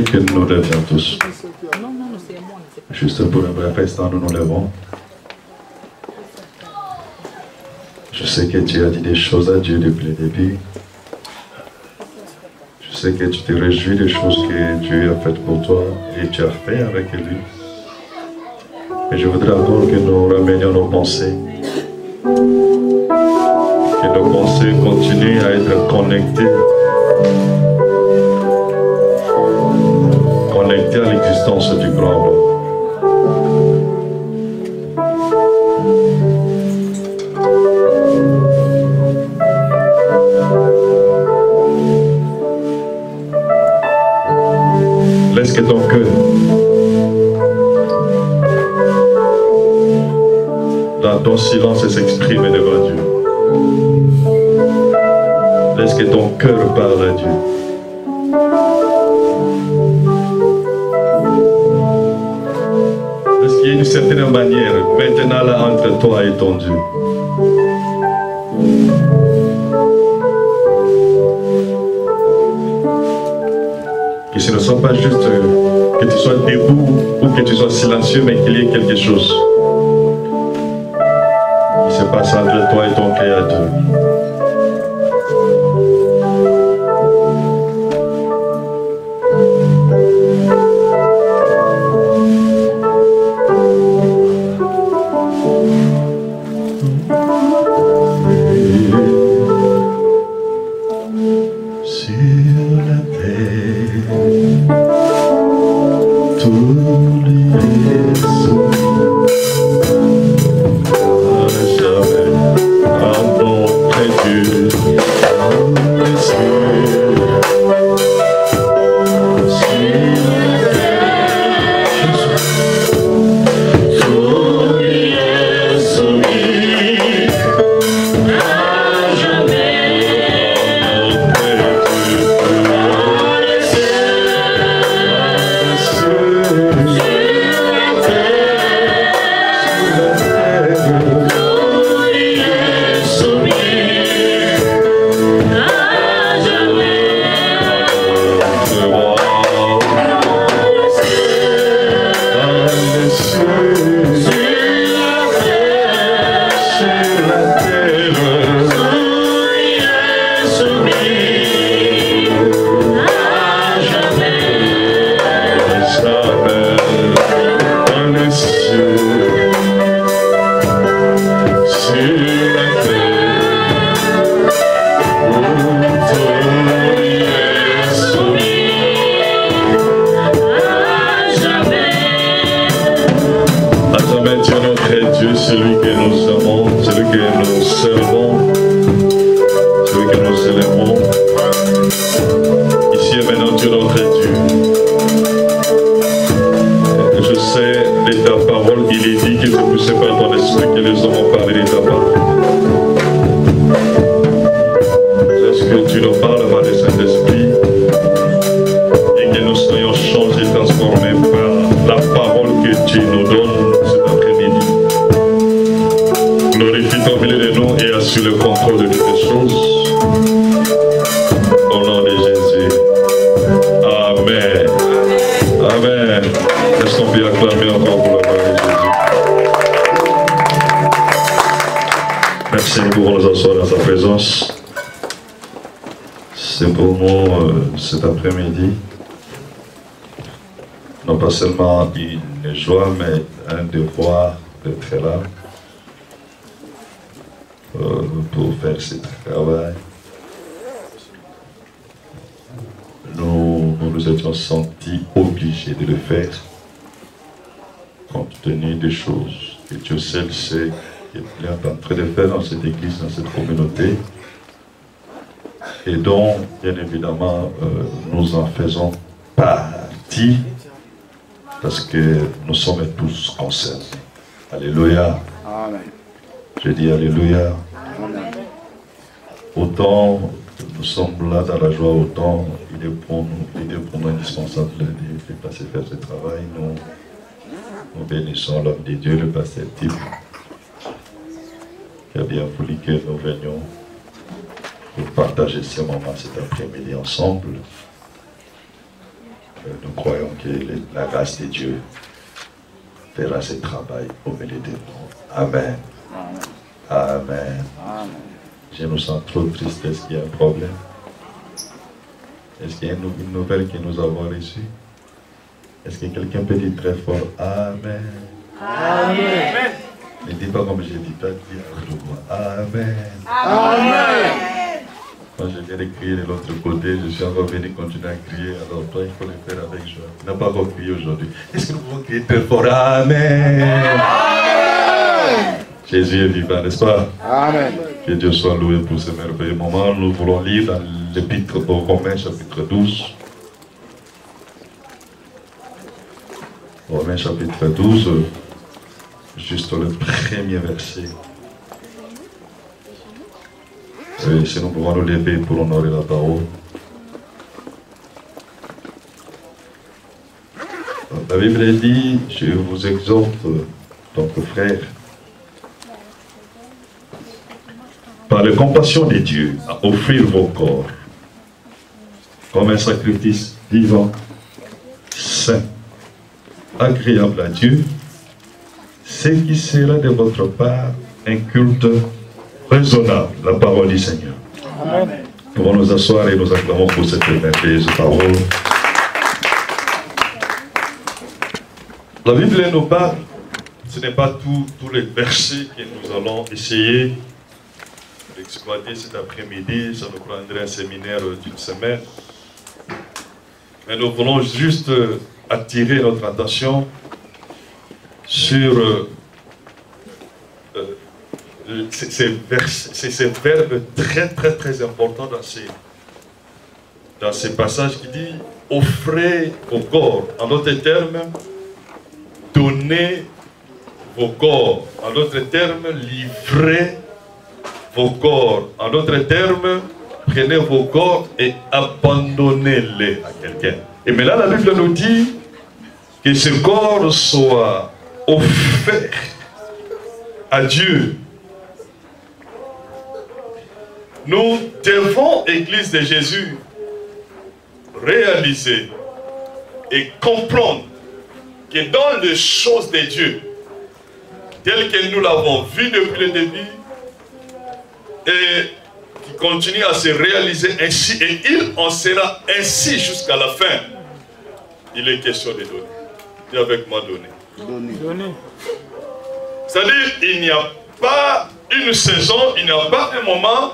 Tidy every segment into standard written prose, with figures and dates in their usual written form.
j'aimerais que nous nous levions tous. Juste pour un bref instant, nous nous levons. Je sais que tu as dit des choses à Dieu depuis le début. Je sais que tu te réjouis des choses que Dieu a faites pour toi et tu as fait avec lui. Et je voudrais encore que nous ramenions nos pensées. Que nos pensées continuent à être connectées. Connectées à l'existence du grand roi. Laisse que ton cœur, dans ton silence, s'exprime devant Dieu. Laisse que ton cœur parle à Dieu. Parce qu'il y a une certaine manière, maintenant là, entre toi et ton Dieu. Que ce ne soit pas juste que tu sois debout ou que tu sois silencieux, mais qu'il y ait quelque chose qui se passe entre toi et ton Créateur. C'est pour nous cet après-midi, non pas seulement une joie, mais un devoir d'être là pour faire ce travail. Nous nous étions sentis obligés de le faire, compte tenu des choses que Dieu seul sait qu'il est en train de faire dans cette église, dans cette communauté. Et donc, bien évidemment, nous en faisons partie parce que nous sommes tous concernés. Alléluia. Amen. Je dis Alléluia. Amen. Autant nous sommes là dans la joie, autant il est pour nous indispensable de passer faire ce travail. Nous bénissons l'homme de Dieu, le pasteur Type, qui a bien voulu que nous venions pour partager ce moment cet après-midi ensemble. nous croyons que la grâce de Dieu fera ce travail au milieu de nous. Amen. Amen. Amen. Je me sens trop triste. Est-ce qu'il y a un problème? Est-ce qu'il y a une nouvelle que nous avons reçue? Est-ce que quelqu'un peut dire très fort Amen? Amen. Ne dis pas comme je dis, toi dis entre moi. Amen. Amen. Quand je viens de crier de l'autre côté, je suis encore venu continuer à crier. Alors toi, il faut le faire avec joie. Tu n'as pas encore crié aujourd'hui. Est-ce que nous pouvons crier très fort Amen? Amen. Jésus est vivant, n'est-ce pas? Amen. Que Dieu soit loué pour ce merveilleux moment. Nous voulons lire dans l'épître aux Romains, chapitre 12. Romains, chapitre 12, juste le premier verset. Et si nous pouvons nous lever pour honorer la parole. La Bible dit, je vous exhorte, donc frères, par la compassion de Dieu, à offrir vos corps comme un sacrifice vivant, saint, agréable à Dieu, ce qui sera de votre part un culte raisonnable, la parole du Seigneur. Amen. Nous allons nous asseoir et nous acclamons pour cette merveilleuse parole. La Bible nous parle, ce n'est pas tous les versets que nous allons essayer d'exploiter cet après-midi, ça nous prendrait un séminaire d'une semaine. Mais nous voulons juste attirer notre attention sur ces verbes très importants dans ces passages qui dit offrez vos corps. En d'autres termes, donnez vos corps. En d'autres termes, livrez vos corps. En d'autres termes, prenez vos corps et abandonnez-les à quelqu'un. Et mais là, la Bible nous dit que ce corps soit offert à Dieu. Nous devons, Église de Jésus, réaliser et comprendre que dans les choses de Dieu, telles que nous l'avons vu depuis le début, et qui continue à se réaliser ainsi, et il en sera ainsi jusqu'à la fin, il est question de donner. Dis avec moi, donner. Donner. C'est-à-dire, il n'y a pas une saison, il n'y a pas un moment,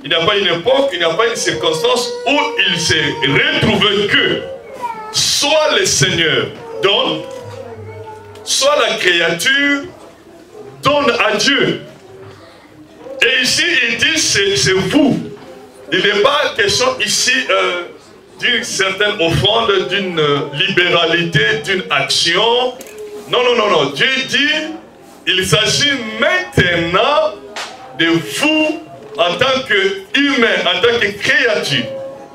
il n'y a pas une époque, il n'y a pas une circonstance où il s'est retrouvé que soit le Seigneur donne, soit la créature donne à Dieu. Et ici, il dit, c'est vous. Il n'est pas question ici d'une certaine offrande, d'une libéralité, d'une action. Non, non, non, non. Dieu dit, il s'agit maintenant de vous en tant qu'humain, en tant que créature,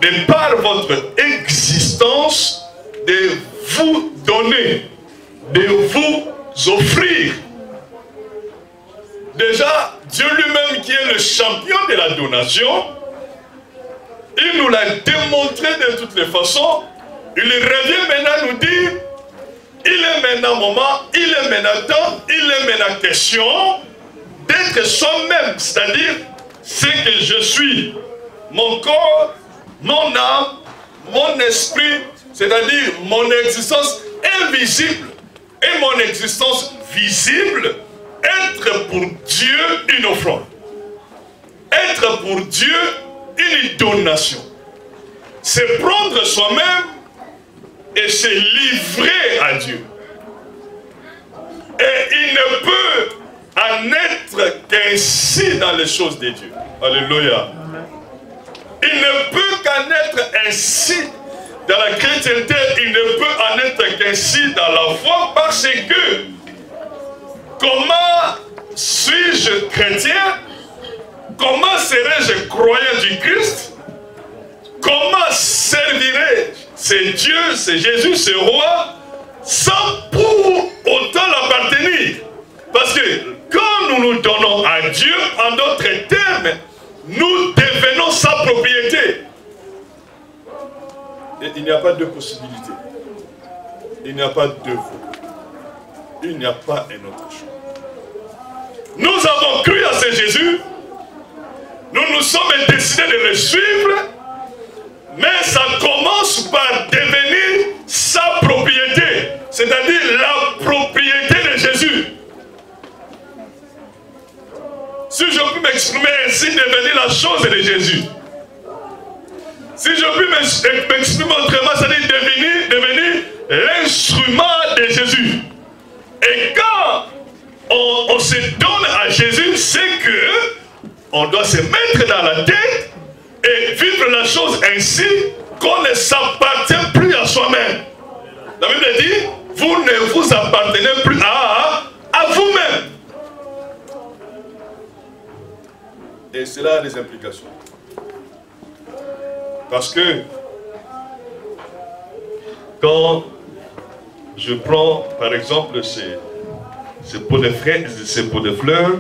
de par votre existence, de vous donner, de vous offrir. Déjà, Dieu lui-même qui est le champion de la donation, il nous l'a démontré de toutes les façons. Il revient maintenant nous dire, il est maintenant moment, il est maintenant temps, il est maintenant question d'être soi-même, c'est-à-dire ce que je suis, mon corps, mon âme, mon esprit, c'est-à-dire mon existence invisible et mon existence visible, être pour Dieu une offrande, être pour Dieu une donation, c'est prendre soi-même et se livrer à Dieu. Et il ne peut en être qu'ainsi dans les choses de Dieu. Alléluia. Il ne peut qu'en être ainsi dans la chrétienté, il ne peut en être qu'ainsi dans la foi, parce que comment suis-je chrétien? Comment serais-je croyant du Christ? Comment servirais-je c'est Dieu, c'est Jésus, c'est roi, sans pour autant l'appartenir? Parce que quand nous nous donnons à Dieu, en d'autres termes, nous devenons sa propriété. Et il n'y a pas de possibilité. Il n'y a pas deux voies. Il n'y a pas un autre choix. Nous avons cru à ce Jésus. Nous nous sommes décidés de le suivre. Mais ça commence par devenir sa propriété. C'est-à-dire la propriété de Jésus. Si je peux m'exprimer ainsi, devenir la chose de Jésus. Si je peux m'exprimer autrement, c'est-à-dire devenir l'instrument de Jésus. Et quand on se donne à Jésus, c'est que on doit se mettre dans la tête et vivre la chose ainsi qu'on ne s'appartient plus à soi-même. La Bible dit, vous ne vous appartenez plus à vous-même. Et cela a des implications. Parce que quand je prends par exemple ces pots de fleurs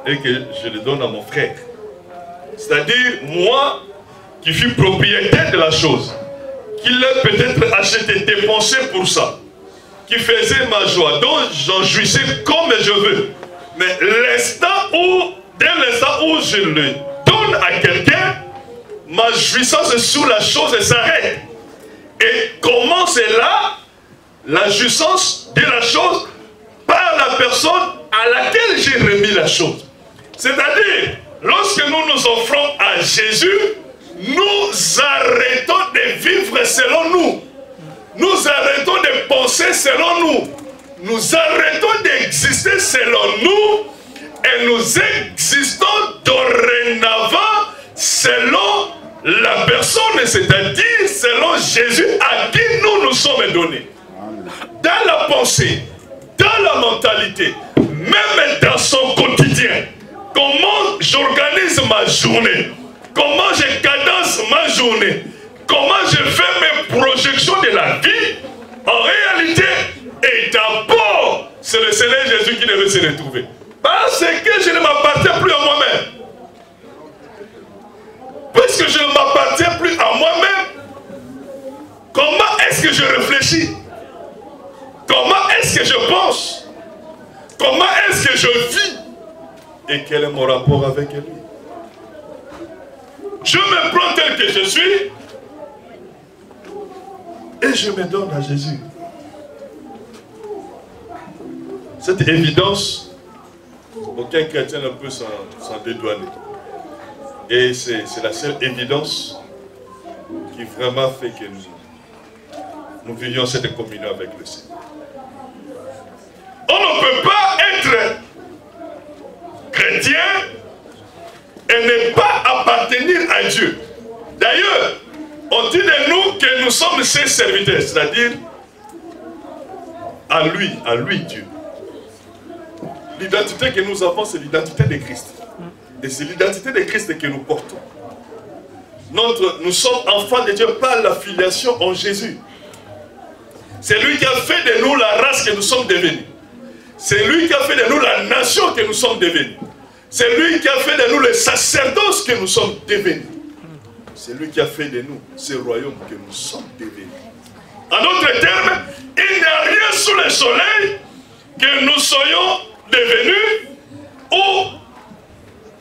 et que je les donne à mon frère, c'est-à-dire moi qui suis propriétaire de la chose, qui l'ai peut-être acheté, dépensé pour ça, qui faisait ma joie, dont j'en jouissais comme je veux. Mais dès l'instant où je le donne à quelqu'un, ma jouissance sur la chose s'arrête. Et commence là la jouissance de la chose par la personne à laquelle j'ai remis la chose. C'est-à-dire, lorsque nous nous offrons à Jésus, nous arrêtons de vivre selon nous. Nous arrêtons de penser selon nous. Nous arrêtons d'exister selon nous. Et nous existons dorénavant selon la personne, c'est-à-dire selon Jésus à qui nous nous sommes donnés. Dans la pensée, dans la mentalité, même dans son quotidien. Comment j'organise ma journée, comment je cadence ma journée, comment je fais mes projections de la vie, en réalité, et d'abord, c'est le Seigneur Jésus qui devait se retrouver. Parce que je ne m'appartiens plus à moi-même. Puisque je ne m'appartiens plus à moi-même, comment est-ce que je réfléchis? Comment est-ce que je pense? Comment est-ce que je vis? Et quel est mon rapport avec lui? Je me prends tel que je suis et je me donne à Jésus. Cette évidence, aucun chrétien ne peut s'en dédouaner. Et c'est la seule évidence qui vraiment fait que nous vivions cette communion avec le Seigneur. On ne peut pas être chrétien et ne pas appartenir à Dieu. D'ailleurs, on dit de nous que nous sommes ses serviteurs, c'est-à-dire à lui Dieu. L'identité que nous avons, c'est l'identité de Christ. Et c'est l'identité de Christ que nous portons. Nous sommes enfants de Dieu par la filiation en Jésus. C'est lui qui a fait de nous la race que nous sommes devenus. C'est lui qui a fait de nous la nation que nous sommes devenus. C'est lui qui a fait de nous le sacerdoce que nous sommes devenus. C'est lui qui a fait de nous ce royaume que nous sommes devenus. En d'autres termes, il n'y a rien sous le soleil que nous soyons devenus, ou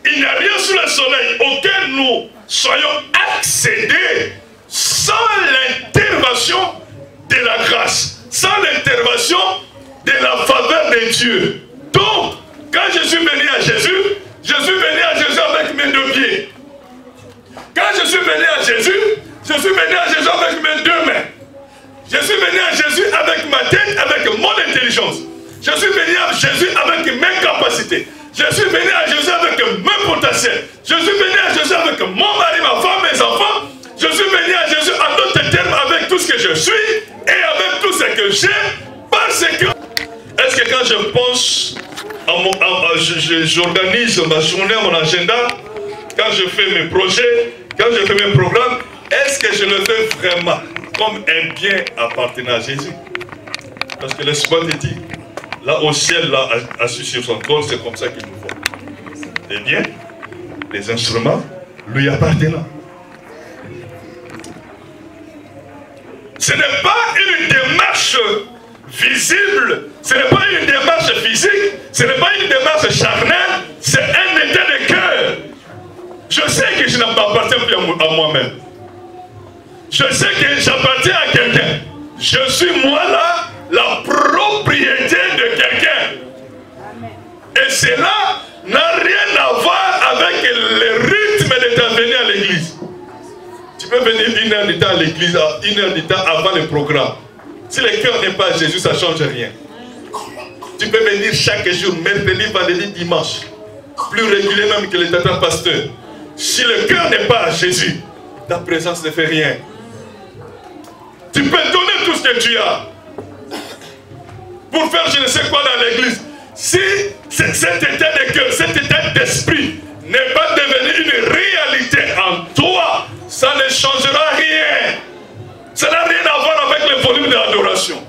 il n'y a rien sous le soleil auquel nous soyons accédés sans l'intervention de la grâce, sans l'intervention de la faveur de Dieu. Donc, quand je suis venu à Jésus, je suis venu à Jésus avec mes deux pieds. Quand je suis venu à Jésus, je suis venu à Jésus avec mes deux mains. Je suis venu à Jésus avec ma tête, avec mon intelligence. Je suis venu à Jésus avec mes capacités. Je suis venu à Jésus avec mes potentiels. Je suis venu à Jésus avec mon mari, ma femme, mes enfants. Je suis venu à Jésus en d'autres termes avec tout ce que je suis et avec tout ce que j'ai. Parce que, est-ce que quand je pense, j'organise ma journée, mon agenda, quand je fais mes projets, quand je fais mes programmes, est-ce que je le fais vraiment comme un bien appartenant à Jésus? Parce que le Seigneur dit, là au ciel, là, assis sur son trône, c'est comme ça qu'il nous voit. Les biens, les instruments, lui appartenant. Ce n'est pas démarche visible, ce n'est pas une démarche physique, ce n'est pas une démarche charnelle, c'est un état de cœur. Je sais que je n'appartiens plus à moi-même. Je sais que j'appartiens à quelqu'un. Je suis moi là, la propriété de quelqu'un. Et cela n'a rien à voir avec le rythme de ta venue à l'église. Tu peux venir 1 heure de temps à l'église, 1 heure de temps avant le programme. Si le cœur n'est pas à Jésus, ça ne change rien. Tu peux venir chaque jour, mercredi, vendredi, dimanche. Plus régulier même que le tata pasteur. Si le cœur n'est pas à Jésus, ta présence ne fait rien. Tu peux donner tout ce que tu as pour faire je ne sais quoi dans l'église. Si cet état de cœur, cet état d'esprit n'est pas devenu une réalité en toi, ça ne changera rien. Ça n'a rien à voir avec le volume de l'adoration.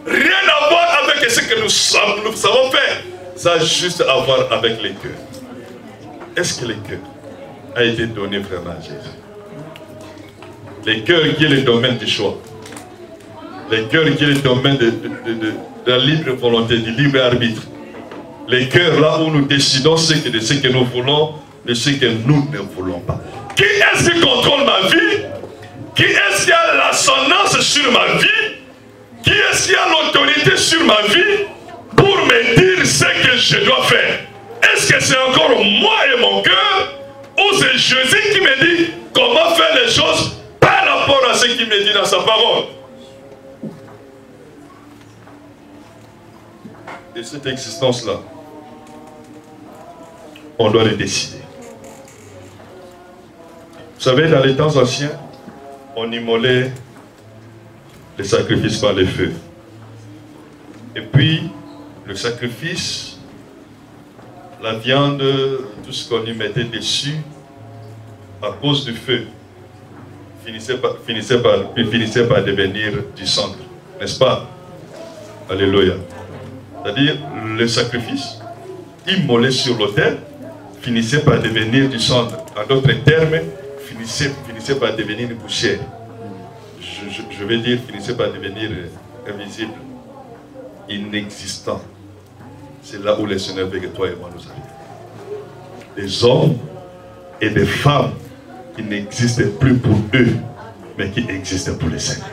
Rien à voir avec ce que nous savons faire. Ça a juste à voir avec les cœurs. Est-ce que le cœur a été donné vraiment à Jésus? Le cœur qui est le domaine du choix. Le cœur qui est le domaine de la libre volonté, du libre arbitre. Le cœur là où nous décidons de ce que nous voulons, de ce que nous ne voulons pas. Qui est-ce qui contrôle ma vie? Qui est-ce qui a l'ascendance sur ma vie? Qui est-ce qui a l'autorité sur ma vie pour me dire ce que je dois faire? Est-ce que c'est encore moi et mon cœur? Ou c'est Jésus qui me dit comment faire les choses par rapport à ce qu'il me dit dans sa parole? Et cette existence-là, on doit le décider. Vous savez, dans les temps anciens, on immolait les sacrifices par les feux. Et puis, le sacrifice, la viande, tout ce qu'on y mettait dessus, à cause du feu, finissait par devenir du cendre. N'est-ce pas? Alléluia. C'est-à-dire, le sacrifice, immolé sur l'autel, finissait par devenir du cendre. En d'autres termes, finissait par devenir une poussière. Je vais dire, finissait par devenir invisible, inexistant. C'est là où le Seigneur veut que toi et moi nous arrivons. Des hommes et des femmes qui n'existent plus pour eux, mais qui existent pour le Seigneur.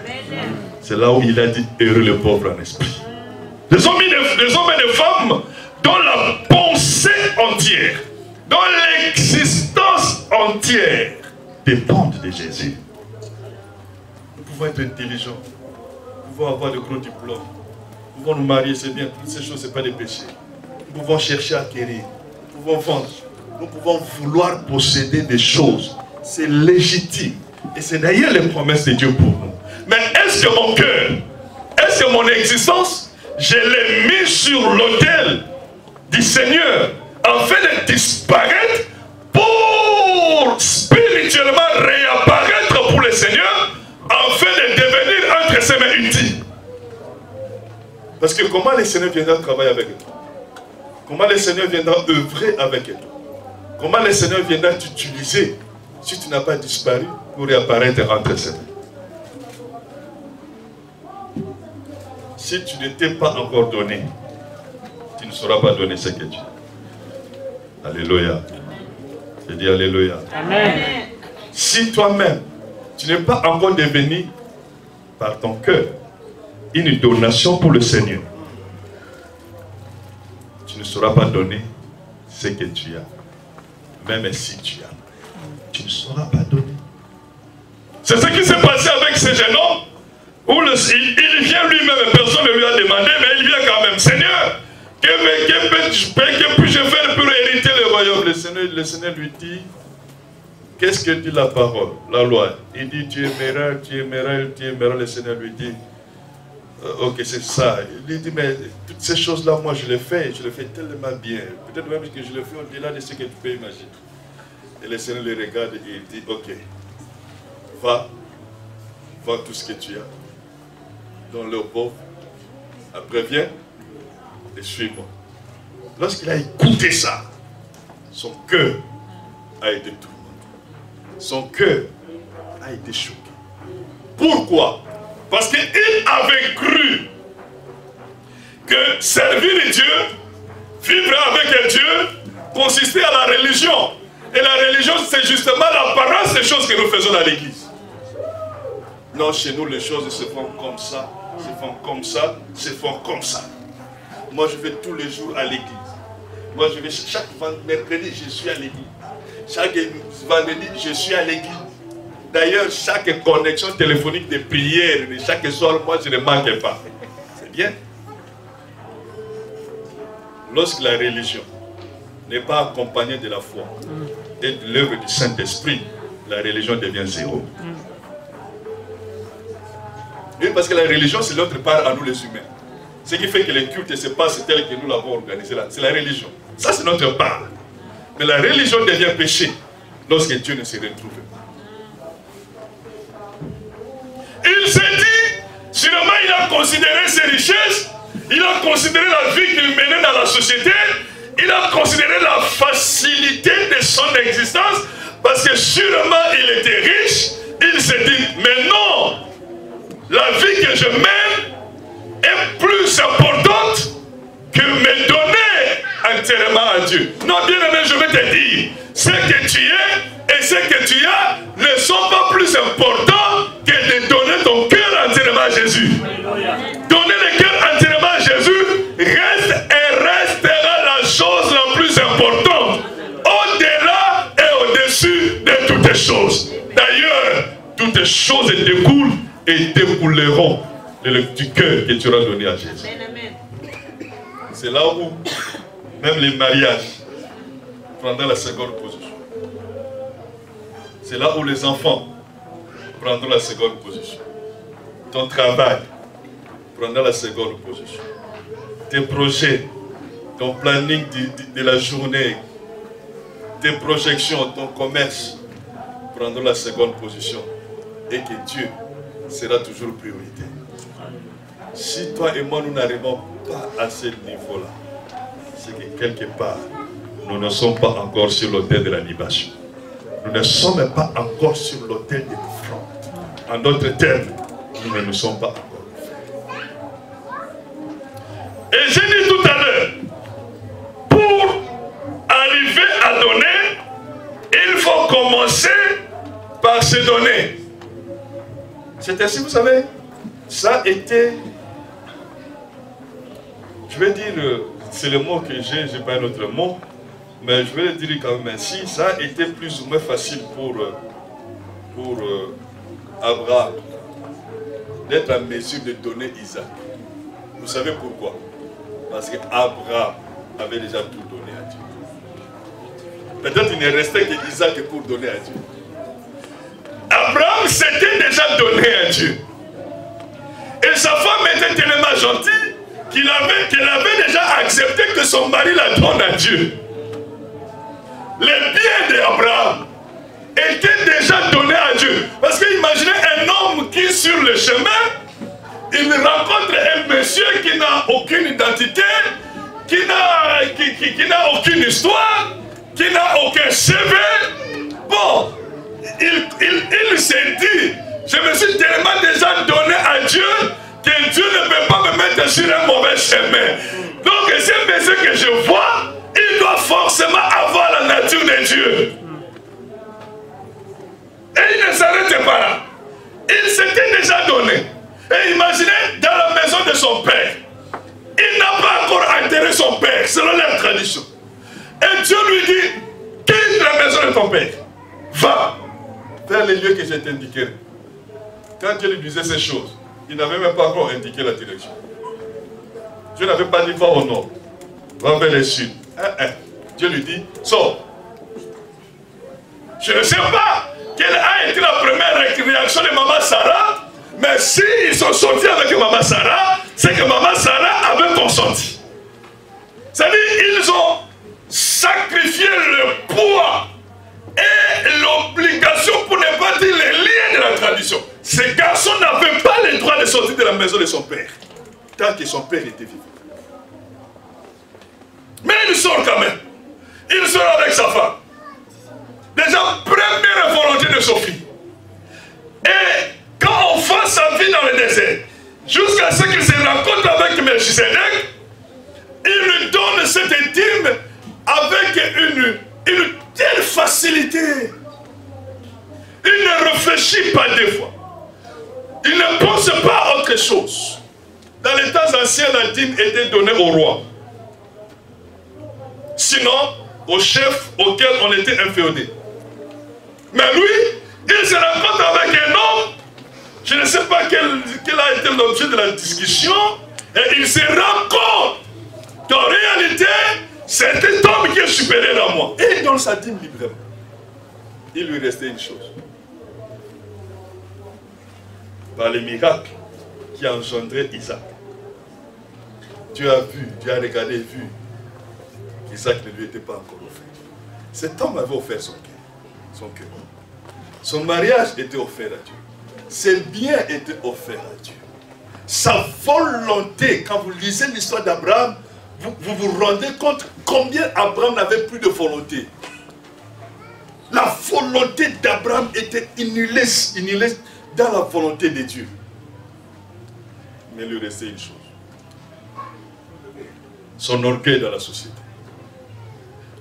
C'est là où il a dit, heureux le pauvre en esprit. Des hommes et des femmes dont la pensée entière, dont l'existence entière dépendent de Jésus. Nous pouvons être intelligents, nous pouvons avoir de gros diplômes, nous pouvons nous marier, c'est bien, toutes ces choses, ce n'est pas des péchés. Nous pouvons chercher à acquérir, nous pouvons vendre, nous pouvons vouloir posséder des choses. C'est légitime. Et c'est d'ailleurs les promesses de Dieu pour nous. Mais est-ce que mon cœur, est-ce que mon existence, je l'ai mis sur l'autel du Seigneur afin de disparaître pour spirituellement réapparaître pour le Seigneur afin de devenir entre ses mains utiles? Parce que comment le Seigneur viendra travailler avec toi? Comment le Seigneur viendra œuvrer avec toi? Comment le Seigneur viendra t'utiliser si tu n'as pas disparu pour réapparaître entre ses mains? Si tu ne t'es pas encore donné, tu ne sauras pas donner ce que tu as. Alléluia. Je dis Alléluia. Amen. Si toi-même, tu n'es pas encore devenu par ton cœur une donation pour le Seigneur, tu ne sauras pas donner ce que tu as. Même si tu as, tu ne sauras pas donner. C'est ce qui s'est passé avec ce jeune homme. Où il vient lui-même, personne ne lui a demandé, mais il vient quand même. Seigneur, que puis-je faire pour hériter le royaume? Le Seigneur lui dit, qu'est-ce que dit la parole, la loi? Il dit, tu aimeras, tu aimeras, tu aimeras. Le Seigneur lui dit, ok, c'est ça. Il lui dit, mais toutes ces choses-là, moi je les fais tellement bien. Peut-être même que je les fais au-delà de ce que tu peux imaginer. Et le Seigneur le regarde et il dit, ok, va tout ce que tu as. Donne-le aux pauvres. Après, viens et suis-moi. Lorsqu'il a écouté ça, son cœur a été tourmenté. Son cœur a été choqué. Pourquoi? Parce qu'il avait cru que servir Dieu, vivre avec Dieu, consistait à la religion. Et la religion, c'est justement l'apparence des choses que nous faisons dans l'église. Non, chez nous, les choses se font comme ça, se font comme ça, se font comme ça. Moi, je vais tous les jours à l'église. Moi, je vais chaque mercredi, je suis à l'église. Chaque vendredi, je suis à l'église. D'ailleurs, chaque connexion téléphonique de prière, de chaque soir, moi, je ne manque pas. C'est bien. Lorsque la religion n'est pas accompagnée de la foi et de l'œuvre du Saint-Esprit, la religion devient zéro. Oui, parce que la religion, c'est l'autre part à nous les humains. Ce qui fait que les cultes se passent tel que nous l'avons organisé là. C'est la religion. Ça, c'est notre part. Mais la religion devient péché lorsque Dieu ne se retrouve pas. Il s'est dit, sûrement il a considéré ses richesses, il a considéré la vie qu'il menait dans la société, il a considéré la facilité de son existence, parce que sûrement il était riche, il s'est dit, mais non, la vie que je mène est plus importante que me donner entièrement à Dieu. Non, bien aimé, je vais te dire, ce que tu es et ce que tu as ne sont pas plus importants que de donner ton cœur entièrement à Jésus. Donner le cœur entièrement à Jésus reste et restera la chose la plus importante, au-delà et au-dessus de toutes les choses. D'ailleurs, toutes les choses découlent et découleront du cœur que tu auras donné à Jésus. C'est là où même les mariages prendront la seconde position. C'est là où les enfants prendront la seconde position. Ton travail prendra la seconde position. Tes projets, ton planning de la journée, tes projections, ton commerce prendront la seconde position. Et que Dieu sera toujours priorité. Si toi et moi nous n'arrivons pas à ce niveau-là, c'est que quelque part, nous ne sommes pas encore sur l'autel de la libation. Nous ne sommes pas encore sur l'autel de l'offrande. En d'autres termes, nous ne nous sommes pas encore offerts. Et j'ai dit tout à l'heure, pour arriver à donner, il faut commencer par se donner. C'est ainsi, vous savez, ça a été, je vais dire, c'est le mot que j'ai pas un autre mot, mais je vais le dire quand même ainsi, ça a été plus ou moins facile pour Abraham d'être en mesure de donner Isaac. Vous savez pourquoi? Parce qu'Abraham avait déjà tout donné à Dieu. Peut-être il ne restait que Isaac pour donner à Dieu. Abraham s'était déjà donné à Dieu. Et sa femme était tellement gentille qu'elle avait déjà accepté que son mari la donne à Dieu. Les biens d'Abraham étaient déjà donnés à Dieu. Parce qu'imaginez un homme qui sur le chemin, il rencontre un monsieur qui n'a aucune identité, qui n'a aucune histoire, qui n'a aucun CV. Bon, il s'est dit, je me suis tellement déjà donné à Dieu que Dieu ne peut pas me mettre sur un mauvais chemin. Donc ce monsieur que je vois, il doit forcément avoir la nature de Dieu. Et il ne s'arrêtait pas là. Il s'était déjà donné. Et imaginez, dans la maison de son père, il n'a pas encore enterré son père, selon leur tradition. Et Dieu lui dit, quitte la maison de ton père, va vers les lieux que je t'indiquerai. Quand Dieu lui disait ces choses, il n'avait même pas encore indiqué la direction. Dieu n'avait pas dit, va au nord, va vers le sud. Dieu lui dit, sors. Je ne sais pas quelle a été la première réaction de maman Sarah, mais s'ils sont sortis avec maman Sarah, c'est que maman Sarah avait consenti. C'est-à-dire ils ont sacrifié le poids et l'obligation, pour ne pas dire les liens de la tradition. Ces garçons n'avaient pas le droit de sortir de la maison de son père, tant que son père était vivant. Mais il sort quand même. Il sort avec sa femme. Déjà, première volonté de Sophie. Et quand offrant sa vie dans le désert, jusqu'à ce qu'il se rencontre avec Melchisedec, il lui donne cette dîme avec une telle facilité. Il ne réfléchit pas deux fois. Il ne pense pas à autre chose. Dans les temps anciens, la dîme était donnée au roi. Sinon, au chef auquel on était inféodé. Mais lui, il se rencontre avec un homme, je ne sais pas quel a été l'objet de la discussion, et il se rend compte qu'en réalité, c'est cet homme qui est supérieur à moi. Et il donne sa dîme librement. Il lui restait une chose. Par les miracles qui a engendré Isaac. Dieu a vu, Dieu a regardé et vu qu'Isaac ne lui était pas encore offert. Cet homme avait offert son cœur. Son mariage était offert à Dieu. Ses biens étaient offerts à Dieu. Sa volonté, quand vous lisez l'histoire d'Abraham, vous vous rendez compte combien Abraham n'avait plus de volonté. La volonté d'Abraham était innulée dans la volonté de Dieu. Mais il lui restait une chose. Son orgueil dans la société.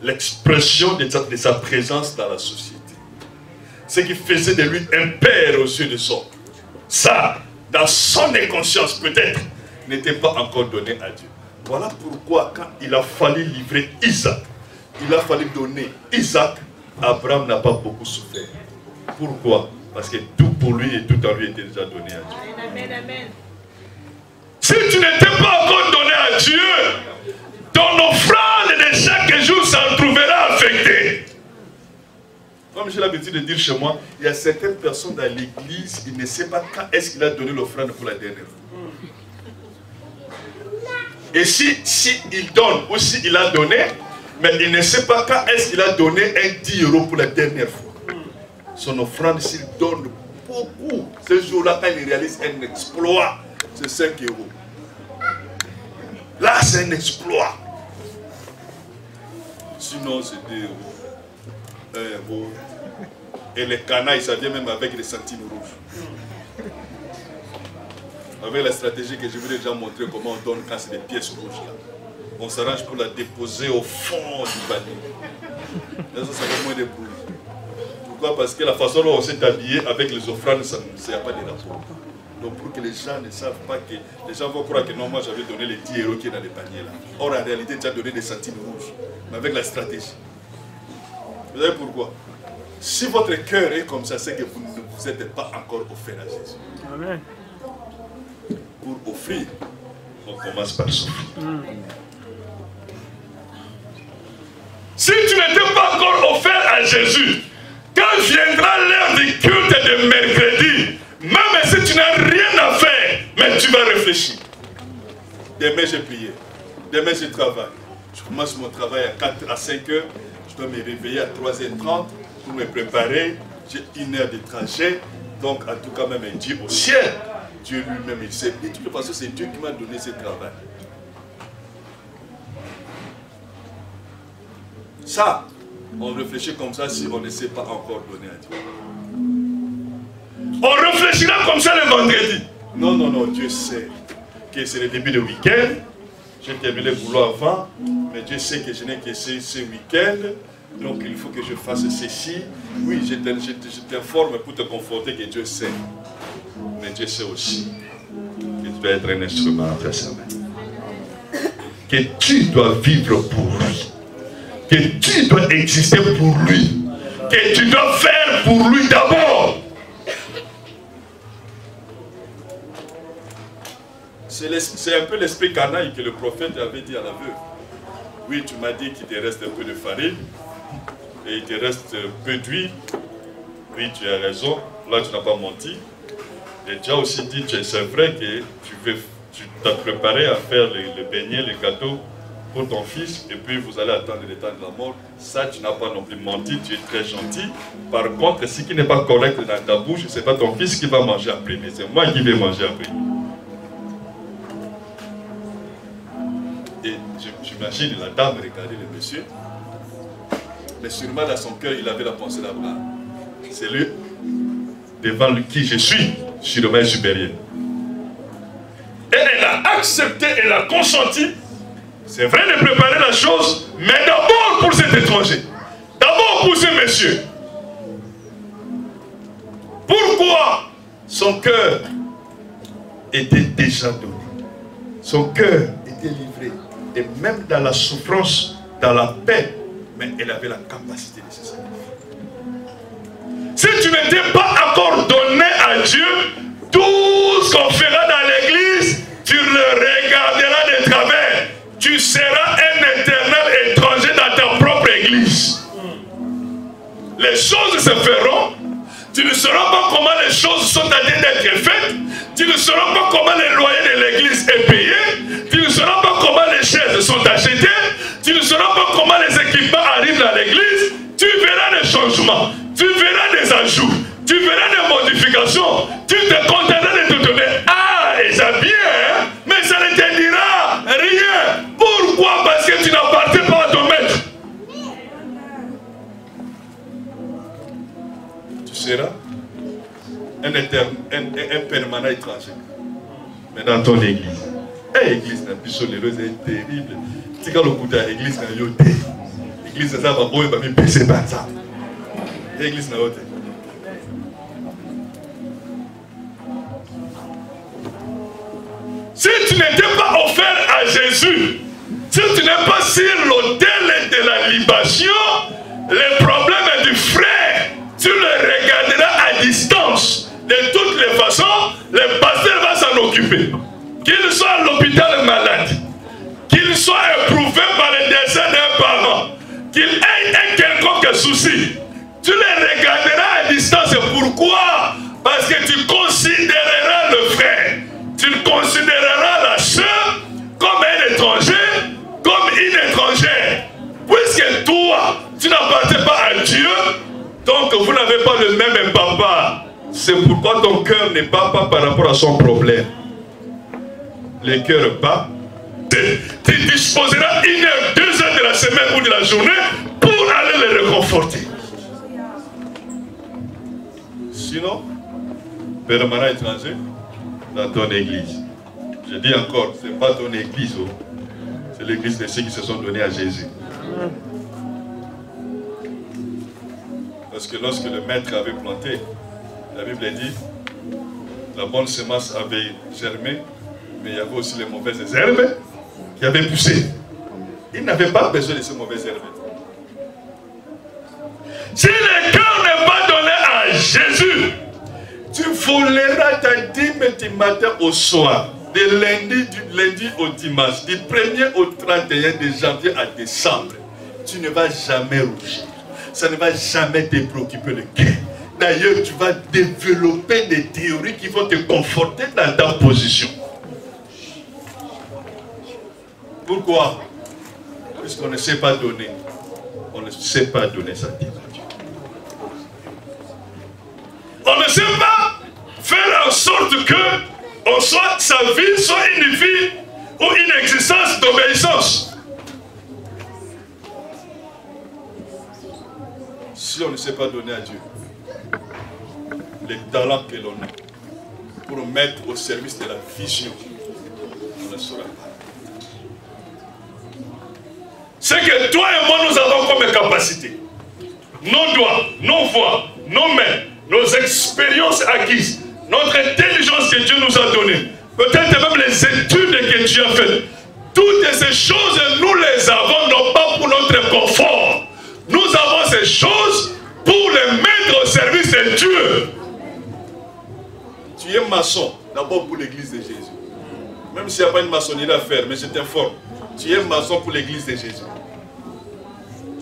L'expression de sa présence dans la société. Ce qui faisait de lui un père aux yeux des hommes. Ça, dans son inconscience peut-être, n'était pas encore donné à Dieu. Voilà pourquoi quand il a fallu livrer Isaac, il a fallu donner Isaac, Abraham n'a pas beaucoup souffert. Pourquoi? Parce que tout pour lui et tout en lui était déjà donné à Dieu. Amen, amen. Si tu n'étais pas encore donné à Dieu, ton offrande de chaque jour s'en trouvera affectée. Comme j'ai l'habitude de dire chez moi, il y a certaines personnes dans l'église, ils ne savent pas quand est-ce qu'il a donné l'offrande pour la dernière fois. Et si il donne ou s'il a donné, mais il ne sait pas quand est-ce qu'il a donné un 10 € pour la dernière fois. Son offrande, s'il donne beaucoup, ce jour-là, quand il réalise un exploit, c'est 5 €. Là, c'est un exploit. Sinon, c'est 2 €. 1 €. Et les canailles, ça vient même avec des centimes rouges. Avec la stratégie que je vous ai déjà montré, comment on donne quand c'est des pièces rouges là. On s'arrange pour la déposer au fond du panier. Là, ça fait moins de bruit. Pourquoi? Parce que la façon dont on s'est habillé avec les offrandes, ça n'y a pas de rapport. Donc pour que les gens ne savent pas que... Les gens vont croire que non, moi j'avais donné les 10 € qui est dans les paniers là. Or en réalité, tu as donné des centimes rouges. Mais avec la stratégie. Vous savez pourquoi? Si votre cœur est comme ça, c'est que vous ne vous êtes pas encore offert à Jésus. Amen. Pour offrir, on commence par souffrir. Si tu n'étais pas encore offert à Jésus, quand viendra l'heure du culte de mercredi, même si tu n'as rien à faire, mais tu vas réfléchir. Demain j'ai prié, demain je travaille. Je commence mon travail à 4 à 5 heures, je dois me réveiller à 3h30 pour me préparer. J'ai 1 heure de trajet, donc en tout cas même Dieu au ciel. Dieu lui-même, il sait. Et de toute façon, c'est Dieu qui m'a donné ce travail. Ça, on réfléchit comme ça si on ne s'est pas encore donné à Dieu. On réfléchira comme ça le vendredi. Non, non, non, Dieu sait que c'est le début de week-end. J'ai terminé le boulot avant, mais Dieu sait que je n'ai que ce week-end. Donc il faut que je fasse ceci. Oui, je t'informe pour te conforter que Dieu sait. Mais Dieu sait aussi que tu dois être un instrument entre sa main. Que tu dois vivre pour lui. Que tu dois exister pour lui. Que tu dois faire pour lui d'abord. C'est un peu l'esprit canaille que le prophète avait dit à la veuve. Oui, tu m'as dit qu'il te reste un peu de farine et il te reste peu d'huile. Oui, tu as raison. Là, tu n'as pas menti. Et tu as aussi dit, c'est vrai que tu t'as préparé à faire les beignets, les gâteaux pour ton fils, et puis vous allez attendre le temps de la mort. Ça, tu n'as pas non plus menti, tu es très gentil. Par contre, ce qui n'est pas correct dans ta bouche, ce n'est pas ton fils qui va manger après, mais c'est moi qui vais manger après. Et j'imagine la dame regarder le monsieur, mais sûrement dans son cœur, il avait la pensée d'Abraham. C'est lui devant qui je suis. sur le maître supérieur. Et elle a accepté, elle a consenti. C'est vrai de préparer la chose, mais d'abord pour cet étranger. D'abord pour ce monsieur. Pourquoi? Son cœur était déjà donné. Son cœur était livré. Et même dans la souffrance, dans la paix, mais elle avait la capacité de se sacrifier. Si tu n'étais pas encore donné à Dieu, tout ce qu'on fera dans l'église, tu le regarderas de travers. Tu seras un éternel étranger dans ta propre église. Les choses se feront. Tu ne sauras pas comment les choses sont en train d'être faites. Tu ne sauras pas comment les loyers de l'église est payé. Tu ne sauras pas comment les chaises sont achetées. Tu ne sauras pas comment les équipements arrivent dans l'église. Tu verras des changements. Tu verras des ajouts. Tu verras des modifications. Tu te contenteras de te donner. Ah, et ça vient, hein? Mais ça ne te dira rien. Pourquoi? Parce que tu n'appartiens pas à ton maître. Tu seras un permanent étranger. Mais dans ton église. L'église n'a plus soleilleuse, est terrible. Tu quand le coup de l'église n'a pas l'église n'a pas baissé par ça. L'église n'a pas. Si tu n'étais pas offert à Jésus, si tu n'es pas sur l'autel de la libation, les problèmes du frère, tu le regarderas à distance. De toutes les façons, le pasteur va s'en occuper. Qu'il soit à l'hôpital malade, qu'il soit éprouvé par le décès d'un parent, qu'il ait un quelconque souci, tu le regarderas à distance. Pourquoi? Parce que tu considéreras le frère, tu considéreras la sœur comme un étranger, comme une étrangère. Puisque toi, tu n'appartiens pas à Dieu, donc vous n'avez pas le même papa. C'est pourquoi ton cœur n'est pas par rapport à son problème. Le cœur bat. Tu disposeras 1 heure, 2 heures de la semaine ou de la journée pour aller le réconforter. Sinon, permanent étranger dans ton église. Je dis encore, ce n'est pas ton église, oh. C'est l'église de ceux qui se sont donnés à Jésus. Parce que lorsque le maître avait planté, la Bible dit, la bonne semence avait germé, mais il y avait aussi les mauvaises herbes qui avaient poussé. Il n'avait pas besoin de ces mauvaises herbes. Si le cœur n'est pas donné à Jésus, tu voleras ta dîme du matin au soir, du lundi au dimanche, du 1er au 31 de janvier à décembre. Tu ne vas jamais rougir. Ça ne va jamais te préoccuper le cœur. D'ailleurs, tu vas développer des théories qui vont te conforter dans ta position. Pourquoi? Puisqu'on ne sait pas donner. On ne sait pas donner sa dîme à Dieu. On ne sait pas faire en sorte que sa vie soit une vie ou une existence d'obéissance. Si on ne sait pas donner à Dieu les talents que l'on a pour mettre au service de la vision, on ne saura pas. C'est que toi et moi nous avons comme capacité, nos doigts, nos voix, nos mains, nos expériences acquises, notre intelligence que Dieu nous a donnée, peut-être même les études que Dieu a faites. Toutes ces choses, nous les avons non pas pour notre confort. Nous avons ces choses pour les mettre au service de Dieu. Tu es maçon, d'abord pour l'église de Jésus. Même s'il n'y a pas une maçonnerie à faire, mais je t'informe. Tu es maçon pour l'église de Jésus.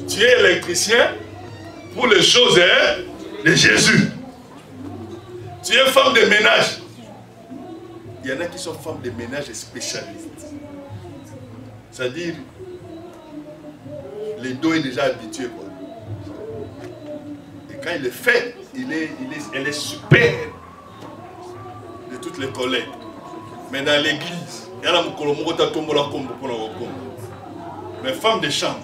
Tu es électricien pour les choses de Jésus. Tu es femme de ménage. Il y en a qui sont femmes de ménage spécialistes. C'est-à-dire, le dos est déjà habitué, quoi. Et quand il le fait, elle est super de toutes les collègues. Mais dans l'église, il y a mais femme de chambre.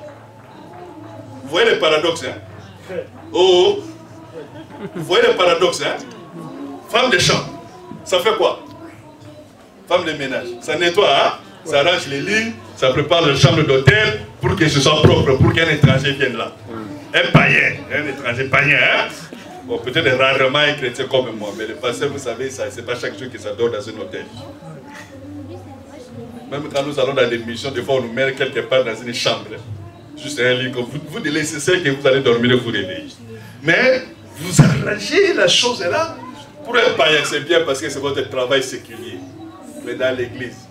Vous voyez le paradoxe, hein? Oh, vous voyez le paradoxe, hein? Femme de chambre. ça fait quoi? Femme de ménage, ça nettoie, hein? Ça arrange les lits, ça prépare la chambre d'hôtel pour que ce soit propre, pour qu'un étranger vienne là. Un païen, un étranger païen, hein? Bon, peut-être rarement un chrétien comme moi, mais le pasteur, vous savez, c'est pas chaque jour que ça dort dans un hôtel. Même quand nous allons dans des missions, des fois on nous met quelque part dans une chambre. Juste un lit, vous délaissez celle que vous allez dormir et vous réveiller. Mais vous arrangez la chose là. Pour un païen, c'est bien parce que c'est votre travail séculier. Mais dans l'église,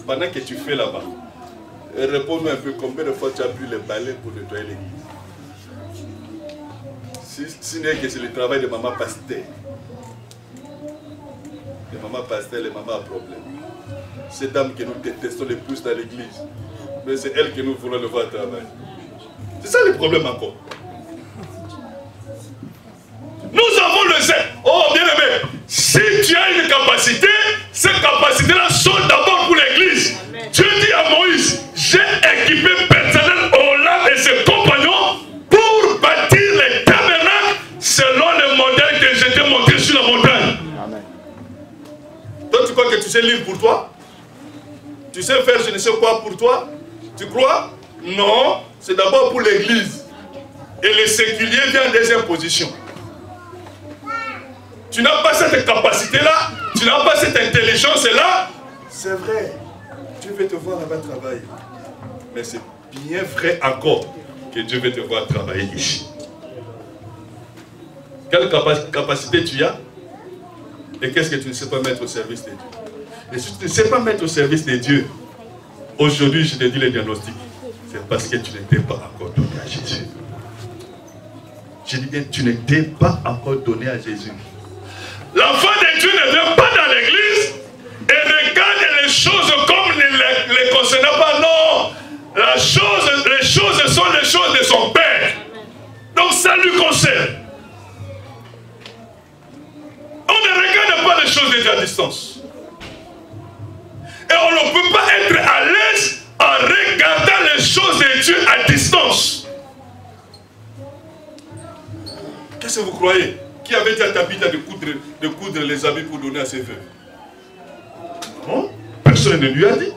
pendant que tu fais là-bas, réponds-nous un peu combien de fois tu as pris le balai pour nettoyer l'église. Si n'est que c'est le travail de maman pasteur. Les mamans pasteur, les mamans à problème. Ces dames que nous détestons le plus dans l'église. Mais c'est elles que nous voulons le voir travailler. C'est ça le problème encore. Nous avons le zèle. Oh bien aimé, si tu as une capacité, ces capacités-là sont d'abord pour l'église. Dieu dit à Moïse, j'ai équipé personnel Olam et ses compagnons pour bâtir les tabernacles selon le modèle que je t'ai montré sur la montagne. Amen. Toi tu crois que tu sais lire pour toi? Tu sais faire je ne sais quoi pour toi? Tu crois? Non, c'est d'abord pour l'église. Et le séculier vient en deuxième position. Tu n'as pas cette capacité-là, tu n'as pas cette intelligence-là. C'est vrai, Dieu veut te voir là-bas travailler. Mais c'est bien vrai encore que Dieu veut te voir travailler ici. Quelle capacité tu as? Et qu'est-ce que tu ne sais pas mettre au service de Dieu? Et si tu ne sais pas mettre au service de Dieu, aujourd'hui je te dis le diagnostic. C'est parce que tu n'étais pas encore donné à Jésus. Je dis bien, tu n'étais pas encore donné à Jésus. L'enfant de Dieu ne vient pas dans l'église et regarde les choses comme ne les concernant pas. Non, les choses sont les choses de son Père. Donc ça lui concerne. On ne regarde pas les choses de Dieu à distance. Et on ne peut pas être à l'aise en regardant les choses de Dieu à distance. Qu'est-ce que vous croyez? Qui avait dit à Tabitha de coudre les habits pour donner à ses veuves? Non, personne ne lui a dit.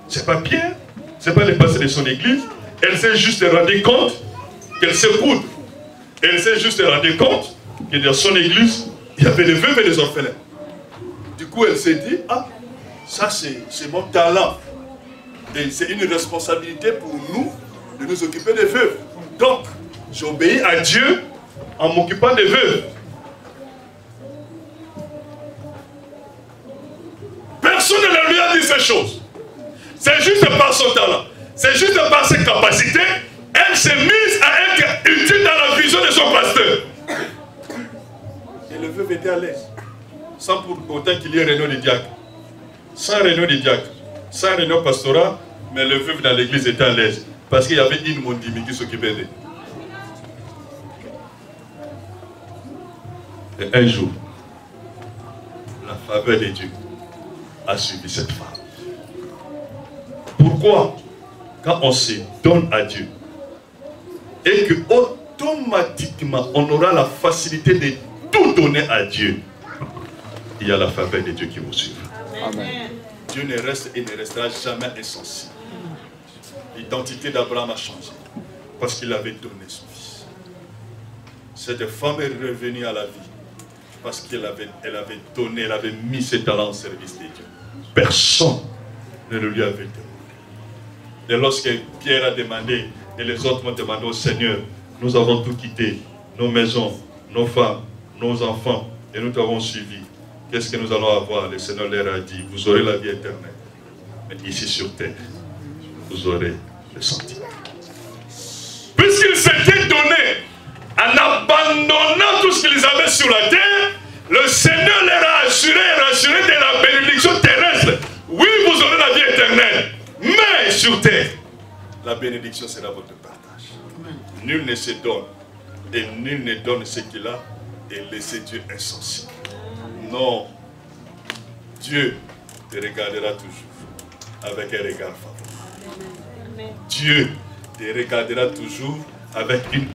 C'est pas Pierre, c'est pas le pasteur de son église. Elle s'est juste rendue compte qu'elle sait coudre. Elle s'est juste rendue compte que dans son église, il y avait des veuves et des orphelins. Du coup, elle s'est dit, ah, ça c'est mon talent. Et c'est une responsabilité pour nous de nous occuper des veuves. Donc, j'obéis à Dieu en m'occupant des veuves. Personne ne lui a dit ces choses. C'est juste par son talent. C'est juste par ses capacités. Elle s'est mise à être utile dans la vision de son pasteur. Et le veuve était à l'aise. Sans pour autant qu'il y ait réunion de diacre. Sans réunion de diacre. Sans réunion pastorat. Mais le veuve dans l'église était à l'aise. Parce qu'il y avait une mondimi qui s'occupait d'elle. Et un jour, la faveur de Dieu a suivi cette femme. Pourquoi? Quand on se donne à Dieu et que automatiquement on aura la facilité de tout donner à Dieu, il y a la faveur de Dieu qui vous suivra. Amen. Dieu ne reste et ne restera jamais insensible. L'identité d'Abraham a changé parce qu'il avait donné son fils. Cette femme est revenue à la vie parce qu'elle avait donné, elle avait mis ses talents au service de Dieu. Personne ne le lui avait demandé. Et lorsque Pierre a demandé, et les autres m'ont demandé au Seigneur, nous avons tout quitté, nos maisons, nos femmes, nos enfants, et nous t'avons suivi. Qu'est-ce que nous allons avoir? Le Seigneur leur a dit, vous aurez la vie éternelle. Mais ici sur terre, vous aurez le sentiment. Puisqu'ils s'étaient donnés en abandonnant tout ce qu'ils avaient sur la terre, le Seigneur leur a assuré et rassuré de la bénédiction terrestre. Oui, vous aurez la vie éternelle. Mais sur terre, la bénédiction sera votre partage. Nul ne se donne et nul ne donne ce qu'il a et laissez Dieu insensible. Non, Dieu te regardera toujours avec un regard favorable. Dieu te regardera toujours avec une